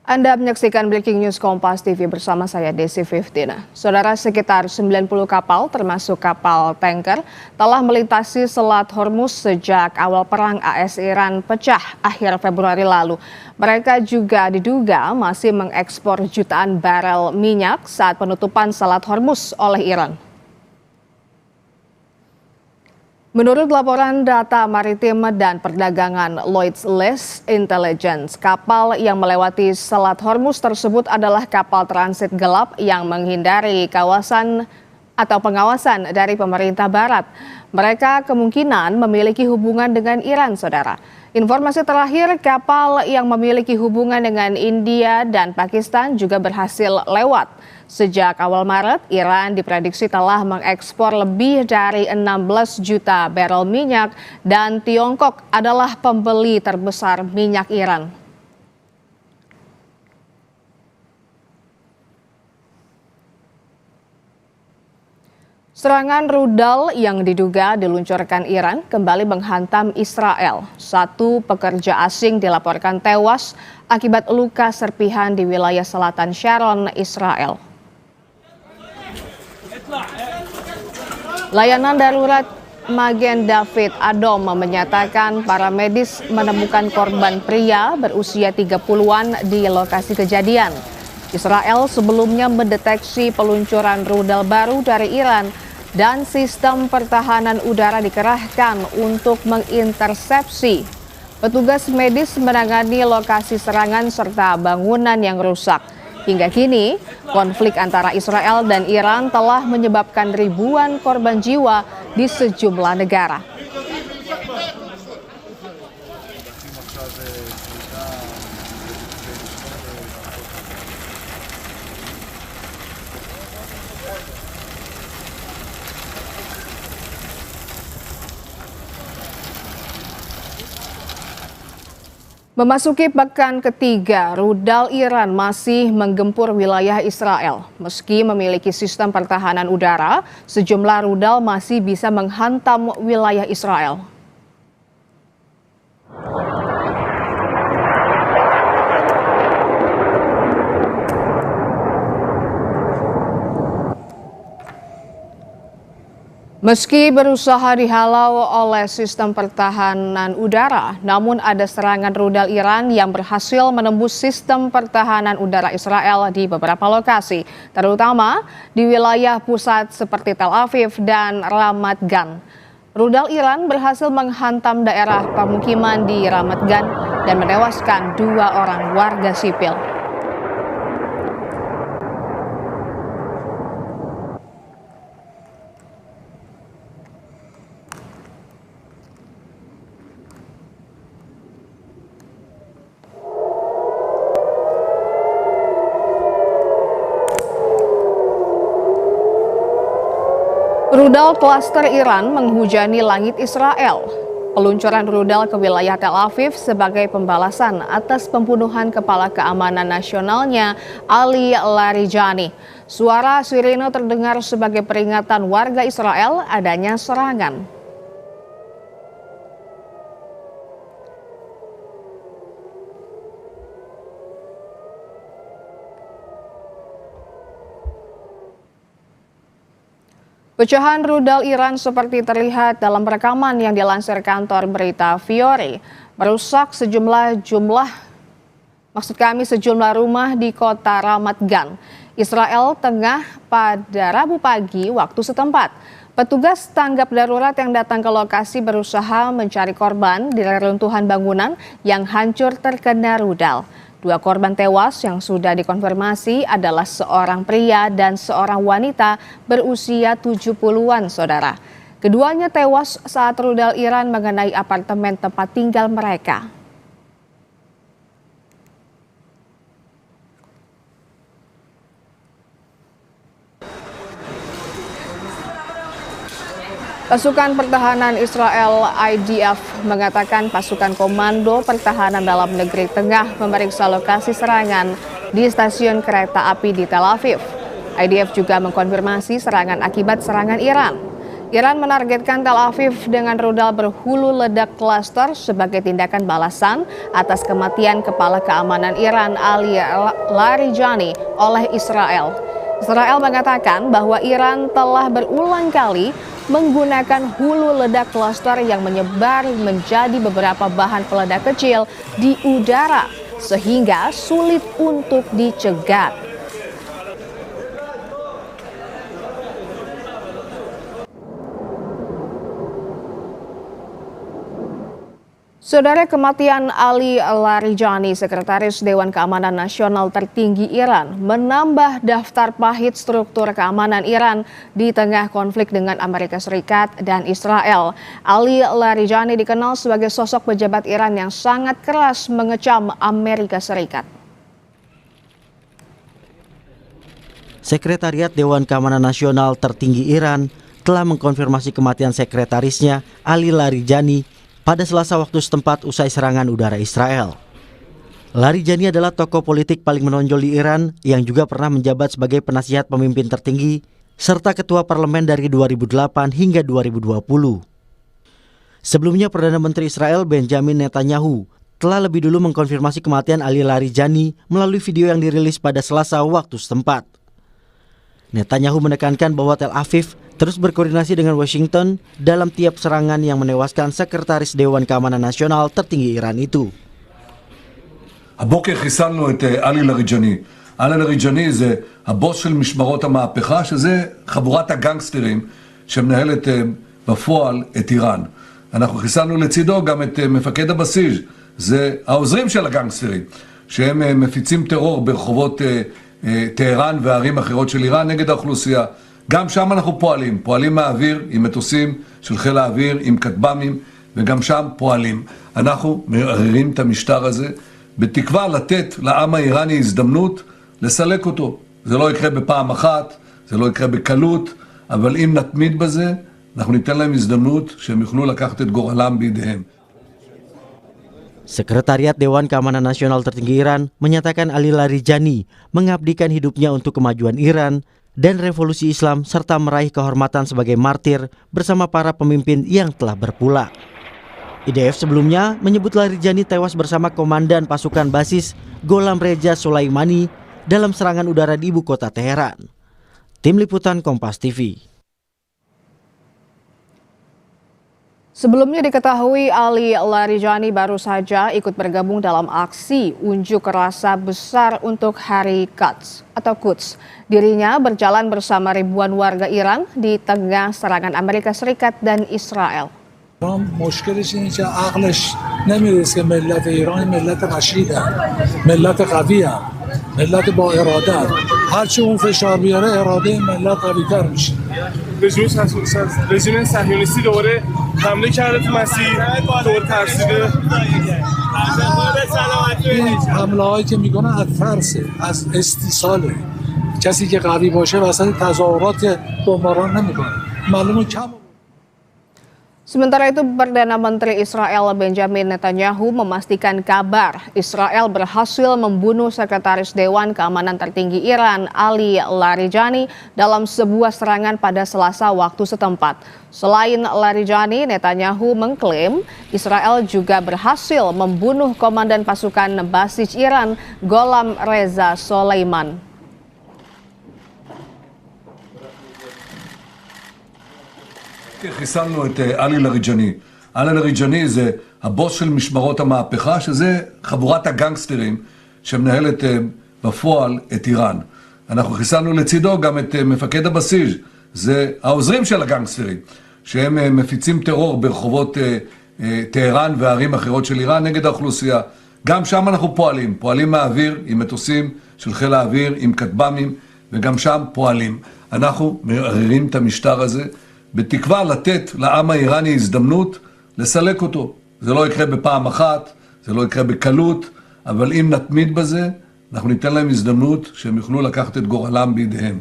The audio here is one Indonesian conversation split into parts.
Anda menyaksikan Breaking News Kompas TV bersama saya Desi Fiftina. Saudara, sekitar 90 kapal termasuk kapal tanker telah melintasi Selat Hormuz sejak awal perang AS Iran pecah akhir Februari lalu. Mereka juga diduga masih mengekspor jutaan barel minyak saat penutupan Selat Hormuz oleh Iran. Menurut laporan data maritim dan perdagangan Lloyd's List Intelligence, kapal yang melewati Selat Hormuz tersebut adalah kapal transit gelap yang menghindari kawasan atau pengawasan dari pemerintah barat. Mereka kemungkinan memiliki hubungan dengan Iran, saudara. Informasi terakhir, kapal yang memiliki hubungan dengan India dan Pakistan juga berhasil lewat. Sejak awal Maret, Iran diprediksi telah mengekspor lebih dari 16 juta barel minyak dan Tiongkok adalah pembeli terbesar minyak Iran. Serangan rudal yang diduga diluncurkan Iran kembali menghantam Israel. Satu pekerja asing dilaporkan tewas akibat luka serpihan di wilayah selatan Sharon, Israel. Layanan darurat Magen David Adom menyatakan para medis menemukan korban pria berusia 30-an di lokasi kejadian. Israel sebelumnya mendeteksi peluncuran rudal baru dari Iran dan sistem pertahanan udara dikerahkan untuk mengintersepsi. Petugas medis menangani lokasi serangan serta bangunan yang rusak. Hingga kini, konflik antara Israel dan Iran telah menyebabkan ribuan korban jiwa di sejumlah negara. Memasuki pekan ketiga, rudal Iran masih menggempur wilayah Israel. Meski memiliki sistem pertahanan udara, sejumlah rudal masih bisa menghantam wilayah Israel. Meski berusaha dihalau oleh sistem pertahanan udara, namun ada serangan rudal Iran yang berhasil menembus sistem pertahanan udara Israel di beberapa lokasi, terutama di wilayah pusat seperti Tel Aviv dan Ramat Gan. Rudal Iran berhasil menghantam daerah pemukiman di Ramat Gan dan menewaskan 2 orang warga sipil. Rudal klaster Iran menghujani langit Israel. Peluncuran rudal ke wilayah Tel Aviv sebagai pembalasan atas pembunuhan kepala keamanan nasionalnya Ali Larijani. Suara sirine terdengar sebagai peringatan warga Israel adanya serangan. Pecahan rudal Iran seperti terlihat dalam rekaman yang dilansir kantor berita Fiore merusak sejumlah rumah di kota Ramat Gan, Israel Tengah pada Rabu pagi waktu setempat. Petugas tanggap darurat yang datang ke lokasi berusaha mencari korban di reruntuhan bangunan yang hancur terkena rudal. 2 korban tewas yang sudah dikonfirmasi adalah seorang pria dan seorang wanita berusia 70-an, saudara. Keduanya tewas saat rudal Iran mengenai apartemen tempat tinggal mereka. Pasukan Pertahanan Israel IDF mengatakan pasukan Komando Pertahanan Dalam Negeri tengah memeriksa lokasi serangan di stasiun kereta api di Tel Aviv. IDF juga mengkonfirmasi serangan akibat serangan Iran. Iran menargetkan Tel Aviv dengan rudal berhulu ledak klaster sebagai tindakan balasan atas kematian kepala keamanan Iran Ali Larijani oleh Israel. Israel mengatakan bahwa Iran telah berulang kali menggunakan hulu ledak klaster yang menyebar menjadi beberapa bahan peledak kecil di udara sehingga sulit untuk dicegat. Saudara, kematian Ali Larijani, Sekretaris Dewan Keamanan Nasional tertinggi Iran, menambah daftar pahit struktur keamanan Iran di tengah konflik dengan Amerika Serikat dan Israel. Ali Larijani dikenal sebagai sosok pejabat Iran yang sangat keras mengecam Amerika Serikat. Sekretariat Dewan Keamanan Nasional tertinggi Iran telah mengkonfirmasi kematian sekretarisnya Ali Larijani pada Selasa waktu setempat usai serangan udara Israel. Larijani adalah tokoh politik paling menonjol di Iran yang juga pernah menjabat sebagai penasihat pemimpin tertinggi serta ketua parlemen dari 2008 hingga 2020. Sebelumnya Perdana Menteri Israel Benjamin Netanyahu telah lebih dulu mengkonfirmasi kematian Ali Larijani melalui video yang dirilis pada Selasa waktu setempat. Netanyahu menekankan bahwa Tel Aviv terus berkoordinasi dengan Washington dalam tiap serangan yang menewaskan Sekretaris Dewan Keamanan Nasional tertinggi Iran itu. הבוקר חיסלנו את עלי לריג'ני. עלי לריג'ני זה הבוס של משמרות המהפכה, שזה חבורת הגנגסטרים שמנהלת בפועל את איראן. אנחנו חיסלנו לצידו גם את מפקד הבסיס, זה העוזרים של הגנגסטרים, שהם מפיצים טרור ברחובות טהרן וערים אחרות של איראן נגד האוכלוסייה. גם שם אנחנו פועלים מהאוויר עם מטוסים של חיל האוויר, עם כטב"מים, וגם שם פועלים. אנחנו מערערים את המשטר הזה, בתקווה לתת לעם האיראני הזדמנות לסלק אותו. זה לא יקרה בפעם אחת, זה לא יקרה בקלות, אבל אם נתמיד בזה, אנחנו ניתן להם הזדמנות שהם יוכלו לקחת את גורלם בידיהם. Sekretariat Dewan Keamanan Nasional tertinggi Iran menyatakan Ali Larijani mengabdikan hidupnya untuk kemajuan Iran dan revolusi Islam serta meraih kehormatan sebagai martir bersama para pemimpin yang telah berpulang. IDF sebelumnya menyebut Larijani tewas bersama komandan pasukan basis Gholam Reza Soleimani dalam serangan udara di ibu kota Teheran. Tim Liputan Kompas TV. Sebelumnya diketahui Ali Larijani baru saja ikut bergabung dalam aksi unjuk rasa besar untuk Hari Quds atau Quds. Dirinya berjalan bersama ribuan warga Iran di tengah serangan Amerika Serikat dan Israel. مشکلش اینه که عقلش نمیرسه که ملت ایران ملت رشیده ملت قویه ملت با اراده هرچی اون فشار بیاره اراده ملت قوی‌تر میشه رژیم صهیونیستی دوباره حمله کرده تو مسیر دور ترسیده این حمله هایی که میکنه از ترسه از استیصاله کسی که قوی باشه وسط تظاهرات بمباران نمیکنه معلومه کم. Sementara itu, Perdana Menteri Israel Benjamin Netanyahu memastikan kabar Israel berhasil membunuh Sekretaris Dewan Keamanan tertinggi Iran Ali Larijani dalam sebuah serangan pada Selasa waktu setempat. Selain Larijani, Netanyahu mengklaim Israel juga berhasil membunuh komandan pasukan basis Iran Gholam Reza Soleiman. חיסלנו את עלי לריג'ני. עלי לריג'ני זה הבוס של משמרות המהפכה, שזה חבורת הגנגסטרים שמנהלת בפועל את איראן. אנחנו חיסלנו לצידו גם את מפקד הבסיס, זה העוזרים של הגנגסטרים, שהם מפיצים טרור ברחובות טהרן וערים אחרות של איראן נגד האוכלוסייה. גם שם אנחנו פועלים מהאוויר עם מטוסים של חיל האוויר, עם כטב"מים, וגם שם פועלים. אנחנו מערערים את המשטר הזה, בתקווה לתת לעם האיראני הזדמנות לסלק אותו. זה לא יקרה בפעם אחת, זה לא יקרה בקלות, אבל אם נתמיד בזה, אנחנו ניתן להם הזדמנות שהם יוכלו לקחת את גורלם בידיהם.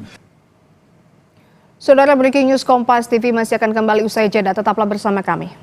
Saudara, Breaking News Kompas TV masih akan kembali usai jeda. Tetaplah bersama kami.